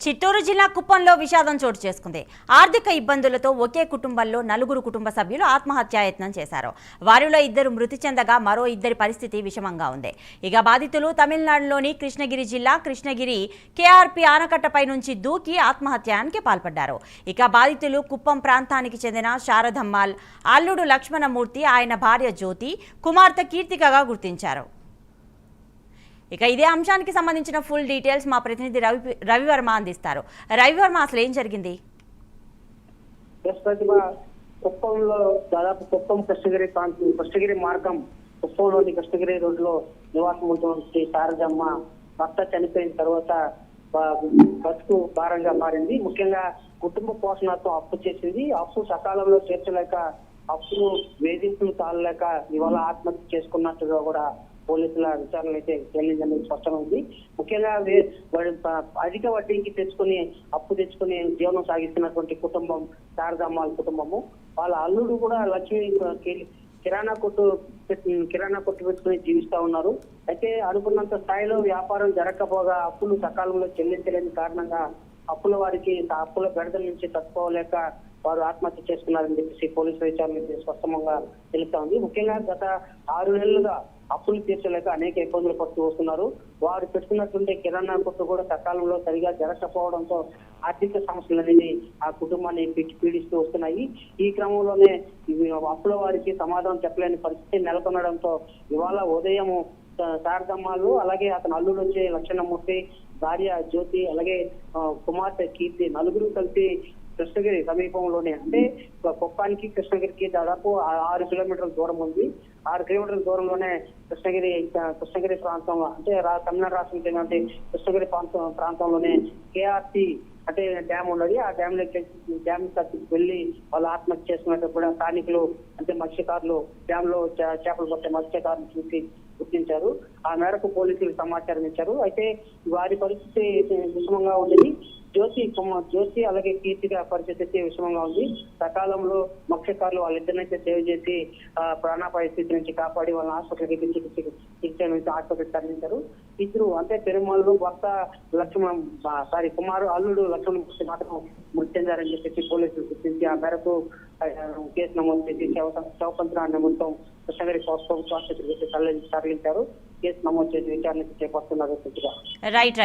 చిత్తూరు జిల్లా కుప్పంలో విషాదం చోటు చేసుకుంది. ఆర్థిక ఇబ్బందులతో ఒకే కుటుంబంలో 4 కుటుంబ సభ్యులు ఆత్మహత్యాయత్నం చేశారు. వారిలో 2 మృతి చెందగా మరో 2 పరిస్థితి విషమంగా ఉంది. ఇక బాధితులు తమిళనాడులోని కృష్ణగిరి జిల్లా కృష్ణగిరి కేఆర్పి ఆనకట్టపై నుంచి దూకి ఆత్మహత్యానికి పాల్పడ్డారు. ఇక బాధితులు కుప్పం ప్రాంతానికి చెందిన శారదమ్మాల్, అల్లుడు లక్ష్మణమూర్తి, ఆయన భార్య జ్యోతి, కుమార్తె కీర్తికగా గుర్తించారు. ఇక ఇదే అంశానికి సంబంధించిన ఫుల్ డీటెయిల్స్ మా ప్రతినిధి రవివర్మ అందిస్తారు. రవివర్మ, అసలు ఏం జరిగింది? కుప్పంలో దాదాపు కుప్పం కృష్ణగిరి మార్గం కుప్పంలోని కృష్ణగిరి రోడ్లో నివాసం ఉంటున్న శారదమ్మ భర్త చనిపోయిన తర్వాత బతుకు భారంగా మారింది. ముఖ్యంగా కుటుంబ పోషణతో అప్పు చేసింది. అప్పు సకాలంలో తీర్చలేక, అప్పులు వేధింపులు తాళలేక ఇవాళ ఆత్మహత్య చేసుకున్నట్టుగా కూడా పోలీసుల విచారణ అయితే తేలిందని స్పష్టమైంది. ముఖ్యంగా అధిక వడ్డీకి అప్పు తెచ్చుకుని జీవనం సాగిస్తున్నటువంటి కుటుంబం శారదమ్మాల కుటుంబము. వాళ్ళ అల్లుడు కూడా లక్ష్మి కిరాణా కొట్టు పెట్టుకుని జీవిస్తా ఉన్నారు. అయితే అనుకున్నంత స్థాయిలో వ్యాపారం జరగకపోగా అప్పులు సకాలంలో చెల్లించలేని కారణంగా అప్పుల బెడదల నుంచి తట్టుకోలేక వారు ఆత్మహత్య చేసుకున్నారని చెప్పేసి పోలీసుల విచారణ స్పష్టంగా తెలుస్తా ఉంది. ముఖ్యంగా గత 6 నెలలుగా అప్పులు తీర్చలేక అనేక ఇబ్బందులు పడుతూ వస్తున్నారు. వారు పెట్టుకున్నటువంటి కిరాణా కొట్టు కూడా సకాలంలో సరిగా జరగకపోవడంతో ఆర్థిక సమస్యలు అనేది ఆ కుటుంబాన్ని పీడిస్తూ వస్తున్నాయి. ఈ క్రమంలోనే అప్పుల వారికి సమాధానం చెప్పలేని పరిస్థితి నెలకొనడంతో ఇవాళ ఉదయం శారదమ్మాలు, అలాగే అతని అల్లుడు వచ్చే లక్ష్మణమూర్తి, భార్య జ్యోతి, అలాగే కుమార్తె కీర్తి, 4 కలిసి కృష్ణగిరి సమీపంలోనే, అంటే కుప్పానికి కృష్ణగిరికి దాదాపు 6 కిలోమీటర్ల దూరం ఉంది. 6 కిలోమీటర్ల దూరంలోనే కృష్ణగిరి ప్రాంతం, అంటే తమిళనాడు రాష్ట్రం చెందిన కృష్ణగిరి ప్రాంతంలోనే కేఆర్పి అంటే డ్యామ్ ఉన్నది. ఆ డ్యామ్ వెళ్ళి వాళ్ళు ఆత్మహత్య చేసుకున్నట్టు కూడా స్థానికులు, అంటే మత్స్యకారులు, డ్యామ్ లో చేపలు పట్టే మత్స్యకారులు చూసి గుర్తించారు. ఆ మేరకు పోలీసులు సమాచారం ఇచ్చారు. అయితే వారి పరిస్థితి విషమంగా ఉండేది. జ్యోతి అలాగే కీర్తిగా పరిస్థితి విషమంగా ఉంది. సకాలంలో మత్స్యకారులు వాళ్ళిద్దరినైతే సేవ్ చేసి ప్రాణాపాయ స్థితి నుంచి కాపాడి వాళ్ళని హాస్పిటల్కి ఆసుపత్రికి తరలించారు. ఇద్దరు, అంటే పెరుమాళ్ళు భర్త అల్లుడు లక్ష్మణమూర్తి మాత్రం మృతి చెందారని చెప్పేసి పోలీసులు గుర్తించి ఆ మేరకు కేసు నమోదు చేసి శవపంచనాన్ని నిమిత్తం కృష్ణగిరి ఆసుపత్రికి తరలించారు. కేసు నమోదు చేసి విచారణ చేపడుతున్నారు. రైట్.